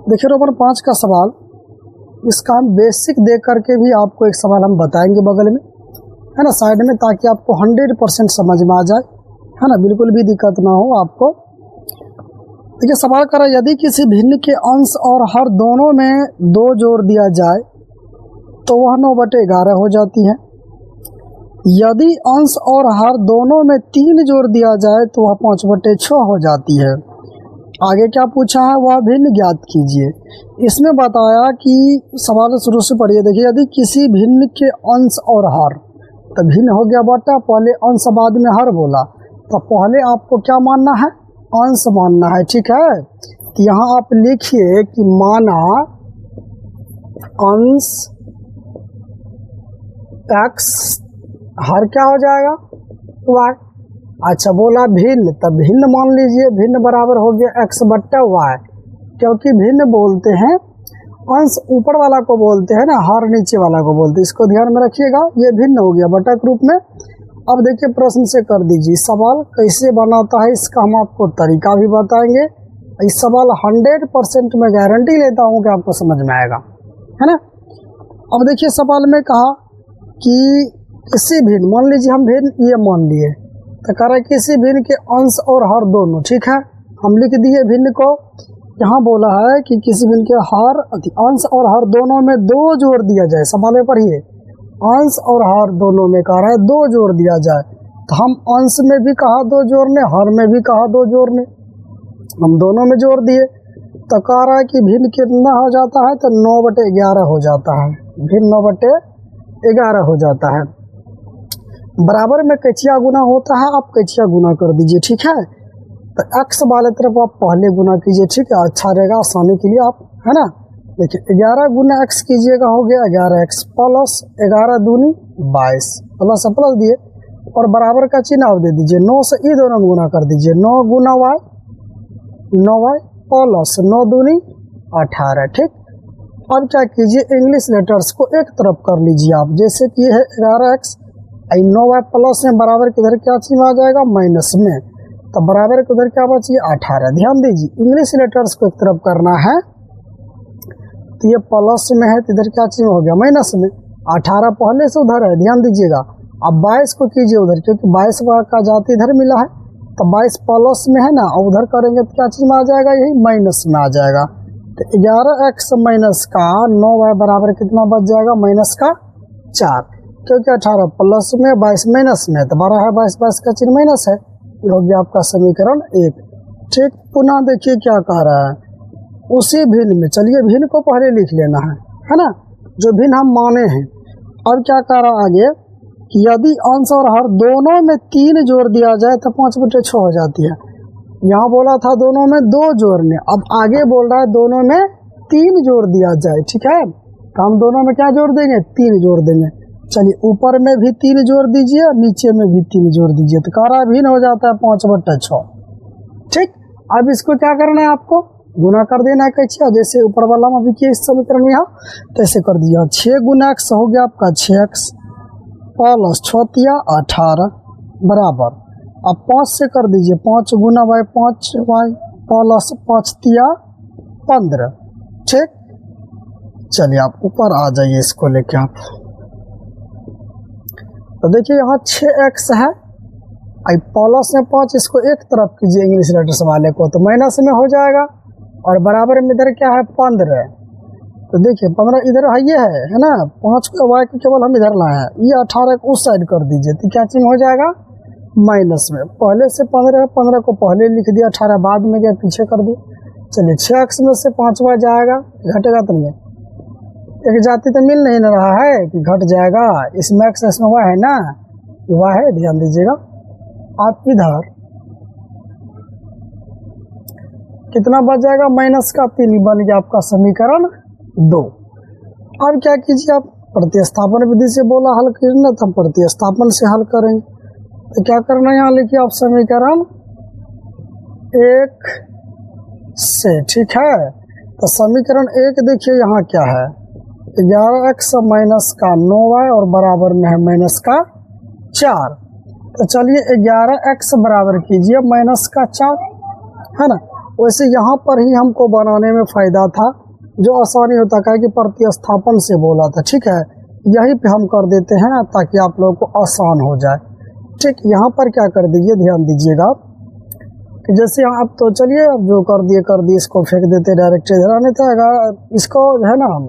देखिए रोमन 5 का सवाल, इसका हम बेसिक देख करके भी आपको एक सवाल हम बताएंगे बगल में, है ना, साइड में, ताकि आपको 100% समझ में आ जाए, है ना, बिल्कुल भी दिक्कत ना हो आपको। देखिए सवाल करा, यदि किसी भिन्न के अंश और हर दोनों में 2 जोड़ दिया जाए तो वह 9/11 हो जाती है। यदि अंश और हर दोनों में 3 जोड़ दिया जाए तो वह 5/6 हो जाती है। आगे क्या पूछा है, वह भिन्न ज्ञात कीजिए। इसमें बताया कि सवाल शुरू से पढ़िए। देखिए यदि किसी भिन्न के अंश और हर, तो भिन्न हो गया बटा, पहले अंश बाद में हर बोला, तो पहले आपको क्या मानना है, अंश मानना है, ठीक है। तो यहाँ आप लिखिए कि माना अंश x, हर क्या हो जाएगा, y। अच्छा बोला भिन्न, तब भिन्न मान लीजिए, भिन्न बराबर हो गया x/y, क्योंकि भिन्न बोलते हैं अंश ऊपर वाला को बोलते हैं ना, हर नीचे वाला को बोलते हैं, इसको ध्यान में रखिएगा। ये भिन्न हो गया बटा के रूप में। अब देखिए प्रश्न से कर दीजिए, सवाल कैसे बनाता है इसका हम आपको तरीका भी बताएंगे। इस सवाल 100% मैं गारंटी लेता हूँ कि आपको समझ में आएगा, है ना। अब देखिए सवाल में कहा कि किसी भिन्न, मान लीजिए हम भिन्न ये मान लिए, तो कह रहा है किसी भिन्न के अंश और हर दोनों, ठीक है, हम लिख दिए भिन्न को। यहाँ बोला है कि किसी भिन्न के हर, अंश और हर दोनों में 2 जोड़ दिया जाए। सवाल में पढ़िए, अंश और हर दोनों में कह रहा है 2 जोड़ दिया जाए, तो हम अंश में भी कहा 2 जोड़ने, हर में भी कहा 2 जोड़ने, हम दोनों में जोड़ दिए। तो कह रहा है कि भिन्न कितना हो जाता है, तो 9/11 हो जाता है, भिन्न 9/11 हो जाता है। बराबर में कचिया गुना होता है, आप कचिया गुना कर दीजिए, ठीक है। तो x वाले तरफ आप पहले गुना कीजिए, ठीक है, अच्छा रहेगा आसानी के लिए आप, है ना। देखिए 11 गुना x कीजिएगा, हो गया 11x प्लस 11 दूनी 22, प्लस प्लस दिए और बराबर का चिन्ह आप दे दीजिए। 9 से ये दोनों में गुना कर दीजिए, 9 गुना y, 9y प्लस 9 दूनी 18, ठीक। अब क्या कीजिए, इंग्लिश लेटर्स को एक तरफ कर लीजिए आप, जैसे कि है 11x 9y प्लस में बराबर किधर क्या चीज में आ जाएगा, माइनस में, तो बराबर के उधर क्या बचिए 18। ध्यान दीजिए इंग्लिश लेटर्स को एक तरफ करना है, तो ये प्लस में है, तो इधर क्या चीज हो गया माइनस में। 18 पहले से उधर है, ध्यान दीजिएगा। अब 22 को कीजिए उधर, क्योंकि 22 का जाति इधर मिला है, तो 22 प्लस में है ना, और उधर करेंगे तो क्या चीज में आ जाएगा, यही माइनस में आ जाएगा। तो 11x माइनस का 9y बराबर कितना बच जाएगा, माइनस का 4, क्योंकि 18 प्लस में 22 माइनस में, तो 12 है 22 का चिन्ह माइनस है। ये हो गया आपका समीकरण 1, ठीक। पुनः देखिए क्या कह रहा है, उसी भिन्न में, चलिए भिन्न को पहले लिख लेना है ना, जो भिन्न हम माने हैं। अब क्या कह रहा है आगे कि यदि अंश और हर दोनों में 3 जोड़ दिया जाए तो 5/6 हो जाती है। यहाँ बोला था दोनों में 2 जोड़ने, अब आगे बोल रहा है दोनों में 3 जोड़ दिया जाए, ठीक है। तो हम दोनों में क्या जोड़ देंगे, 3 जोड़ देंगे। चलिए ऊपर में भी 3 जोड़ दीजिए और नीचे में भी 3 जोड़ दीजिए, तो कह रहा है भिन्न हो जाता है 5/6, ठीक। अब इसको क्या करना है, आपको गुना कर देना है कैसे, जैसे ऊपर वाला में भी किया इस समीकरण में, यहाँ तैसे कर दिया। 6 गुना x हो गया आपका 6x प्लस 6 18 बराबर, अब 5 से कर दीजिए, 5 गुना y 5y प्लस 5 15, ठीक। चलिए आप ऊपर आ जाइए, इसको लेके आप, तो देखिए यहाँ 6x है, आई प्लस में 5, इसको एक तरफ कीजिए इंग्लिश लेटर्स वाले को, तो माइनस में हो जाएगा, और बराबर में इधर क्या है 15, तो देखिए 15 इधर है, ये है ना, 5 को y को केवल हम इधर लाए हैं, ये 18 को उस साइड कर दीजिए, तो क्या चीज हो जाएगा माइनस में। पहले से 15 को पहले लिख दिया, 18 बाद में क्या पीछे कर दिया। चलिए 6x में से 5y जाएगा, घटेगा तो नहीं, एक जाति तो मिल नहीं रहा है कि घट जाएगा, इसमें x इसमें y है ना, y है, ध्यान दीजिएगा। आप इधर कितना बच जाएगा, माइनस का 3, बन गया आपका समीकरण 2। अब क्या कीजिए, आप प्रतिस्थापन विधि से बोला हल करना, तो हम प्रतिस्थापन से हल करेंगे। तो क्या करना है, यहाँ लिखिए आप समीकरण 1 से, ठीक है। तो समीकरण 1 देखिए यहाँ क्या है, 11x माइनस का 9y और बराबर में है माइनस का 4। तो चलिए 11x बराबर कीजिए माइनस का 4, है ना। वैसे यहाँ पर ही हमको बनाने में फ़ायदा था, जो आसानी होता है कि प्रतिस्थापन से बोला था, ठीक है। यहीं पे हम कर देते हैं ताकि आप लोगों को आसान हो जाए, ठीक। यहाँ पर क्या कर दीजिए, ध्यान दीजिएगा कि जैसे आप तो चलिए अब जो कर दिए इसको फेंक देते डायरेक्ट इधर आने था। अगर इसको जो है ना हम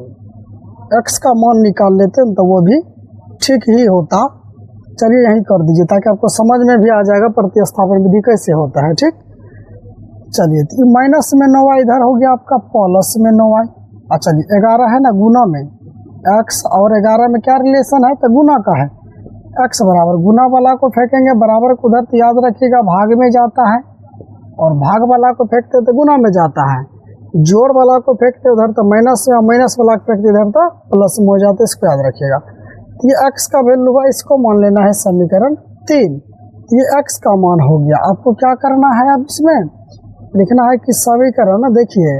एक्स का मान निकाल लेते हैं तो वो भी ठीक ही होता। चलिए यहीं कर दीजिए ताकि आपको समझ में भी आ जाएगा प्रतिस्थापन विधि कैसे होता है, ठीक। चलिए तो माइनस में 9y इधर हो गया आपका प्लस में 9y। अच्छा जी 11 है ना गुना में, x और 11 में क्या रिलेशन है, तो गुना का है। x बराबर गुना वाला को फेंकेंगे बराबर को उधर, तो याद रखिएगा भाग में जाता है, और भाग वाला को फेंकते तो गुना में जाता है। जोड़ वाला को फेंकते उधर तो माइनस में, माइनस वाला को फेंकते इधर तो प्लस में हो जाता है, इसको याद रखिएगा। तो ये x का वैल्यू हुआ, इसको मान लेना है समीकरण 3। ये x का मान हो गया। आपको क्या करना है, अब इसमें लिखना है कि समीकरण, देखिए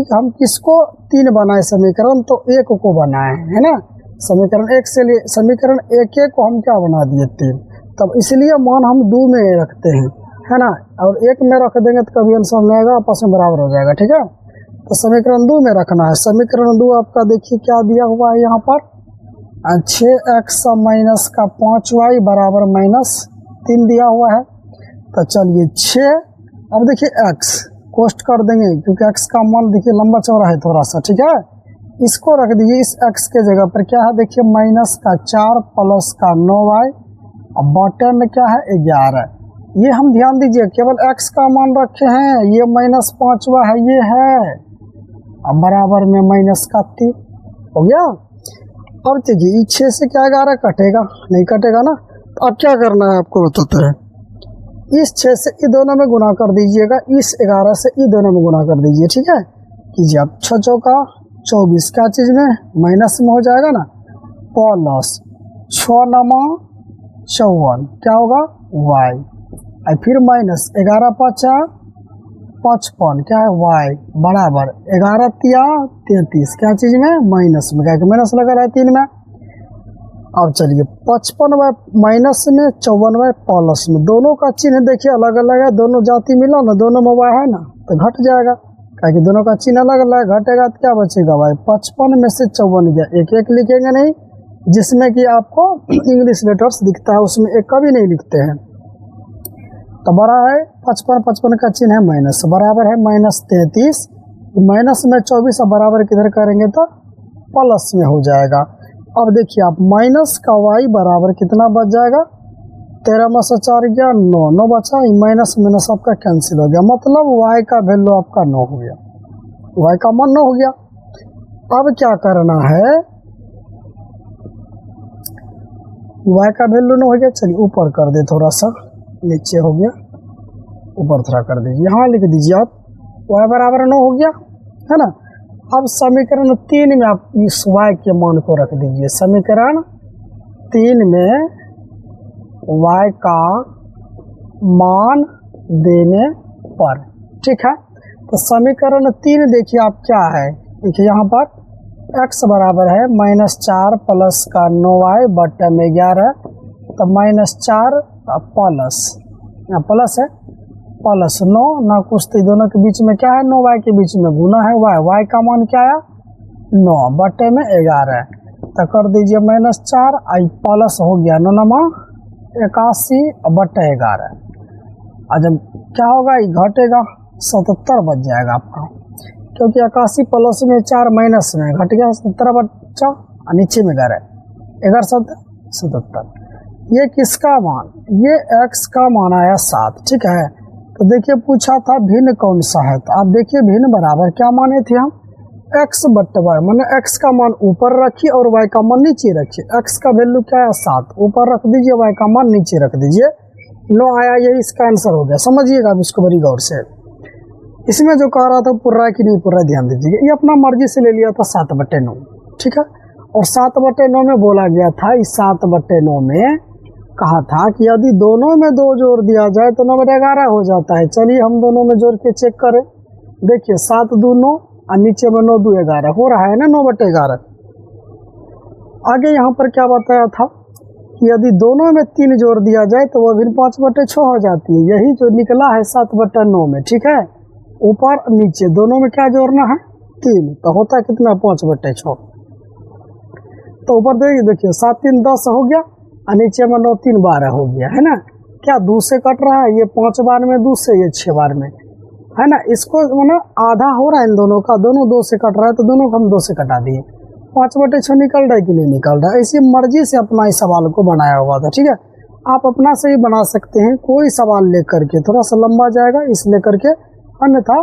हम किसको 3 बनाए समीकरण, तो 1 को बनाए है ना। समीकरण 1 से लिए समीकरण 1 को हम क्या बना दिए 3, तब इसलिए मान हम 2 में रखते हैं, है ना। और 1 में रख देंगे तो कभी आंसर नहीं आएगा, आपस में बराबर हो जाएगा, ठीक है। तो समीकरण 2 में रखना है। समीकरण 2 आपका देखिए क्या दिया हुआ है यहाँ पर, 6x माइनस का 5y बराबर -3 दिया हुआ है। तो चलिए 6, अब देखिए x कोष्ट कर देंगे क्योंकि x का मान देखिए लंबा चौड़ा है थोड़ा सा, ठीक है। इसको रख दीजिए इस x के जगह पर, क्या है देखिए माइनस का 4 प्लस का 9y, और बॉटम में क्या है 11। ये हम ध्यान दीजिए केवल x का मान रखे हैं, ये -5y है, ये है, अब बराबर में -3 हो गया। अब देखिए 6 से क्या 11 कटेगा, नहीं कटेगा ना। तो अब क्या करना है आपको बताते हैं, इस 6 से ये दोनों में गुना कर दीजिएगा, इस 11 से ये दोनों में गुना कर दीजिए, ठीक है। कीजिए आप 6 चौका 24, क्या चीज़ में माइनस में हो जाएगा ना, प्लस 6 9 54 क्या होगा y, और फिर माइनस 11 5 55 क्या है y बराबर 11 33 क्या चीज़ में माइनस में, क्या माइनस लगा रहा है 3 में। अब चलिए 55y माइनस में 54y प्लस में, दोनों का चिन्ह देखिए अलग अलग है, दोनों जाति मिला ना, दोनों में y है ना, तो घट जाएगा, क्योंकि दोनों का चिन्ह अलग अलग घटेगा, तो क्या बचेगा y, 55 में से 54 गया, एक एक लिखेंगे नहीं, जिसमें कि आपको इंग्लिश लेटर्स दिखता है उसमें एक कभी नहीं लिखते हैं। तो बड़ा है 55 का चिन्ह है माइनस, बराबर है -33, माइनस में 24 बराबर किधर करेंगे तो प्लस में हो जाएगा। अब देखिए आप माइनस का y बराबर कितना बच जाएगा, 13 में से 4 गया 9 बचा, माइनस माइनस आपका कैंसिल हो गया, मतलब y का वैल्यू आपका 9 हो गया, y का मान 9 हो गया। अब क्या करना है, y का वैल्यू 9 हो गया, चलिए ऊपर कर दे, थोड़ा सा नीचे हो गया, ऊपर थोड़ा कर दीजिए, यहाँ लिख दीजिए आप y बराबर 9 हो गया, है ना। अब समीकरण 3 में आप इस y के मान को रख दीजिए, समीकरण 3 में y का मान देने पर, ठीक है। तो समीकरण 3 देखिए आप क्या है, देखिए यहाँ पर x बराबर है -4 प्लस का 9y बट्टे में 11, तो -4 प्लस, यहाँ प्लस है, प्लस 9 ना कुछ, तो दोनों के बीच में क्या है 9y के बीच में गुना है y का मान क्या है 9 बटे में 11, तो कर दीजिए -4 आई प्लस हो गया 9 9 81 बटे 11, और जब क्या होगा ये घटेगा 77 बच जाएगा आपका, क्योंकि 81 प्लस में 4 माइनस में घट गया 70 बच्चा, और नीचे में 11 77। ये किसका मान, ये x का मान आया 7, ठीक है। तो देखिए पूछा था भिन्न कौन सा है, तो आप देखिए भिन्न बराबर क्या माने थे हम, x बट्टे y, मैंने x का मान ऊपर रखिए और y का मान नीचे रखिए। x का वैल्यू क्या है 7, ऊपर रख दीजिए, y का मान नीचे रख ददीजिए, 9 आया, यही इसका आंसर हो गया। समझिएगा आप इसको बड़ी गौर से, इसमें जो कह रहा था पूरा है कि नहीं पूरा ध्यान दीजिएगा। ये अपना मर्जी से ले लिया था 7/9, ठीक है। और 7/9 में बोला गया था, इस 7/9 में कहा था कि यदि दोनों में 2 जोड़ दिया जाए तो 9/11 हो जाता है। चलिए हम दोनों में जोड़ के चेक करें, देखिए 7 2 9 और नीचे में 9 2 11 हो रहा है ना 9/11। आगे यहाँ पर क्या बताया था कि यदि दोनों में 3 जोड़ दिया जाए तो वह भी 5/6 हो जाती है, यही जो निकला है 7/9 में, ठीक है। ऊपर नीचे दोनों में क्या जोड़ना है 3, तो होता है कितना 5/6। तो ऊपर देखिए 7 3 10 हो गया और नीचे में 9 3 12 हो गया है ना। क्या 2 से कट रहा है, ये 5 बार में 2 से, ये 6 बार में है ना। इसको मतलब आधा हो रहा है इन दोनों का, दोनों 2 से कट रहा है तो दोनों को हम 2 से कटा दिए। 5/6 निकल रहा है कि नहीं निकल रहा है। इसी मर्जी से अपना इस सवाल को बनाया हुआ था। ठीक है, आप अपना से ही बना सकते हैं, कोई सवाल लेकर के, थोड़ा सा लंबा जाएगा इस लेकर के, अन्यथा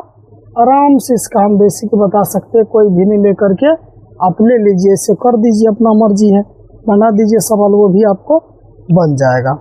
आराम से इसका हम बेसिक बता सकते हैं। कोई भी नहीं लेकर के आप ले लीजिए, इसे कर दीजिए, अपना मर्जी है, बना दीजिए सवाल, वो भी आपको बन जाएगा।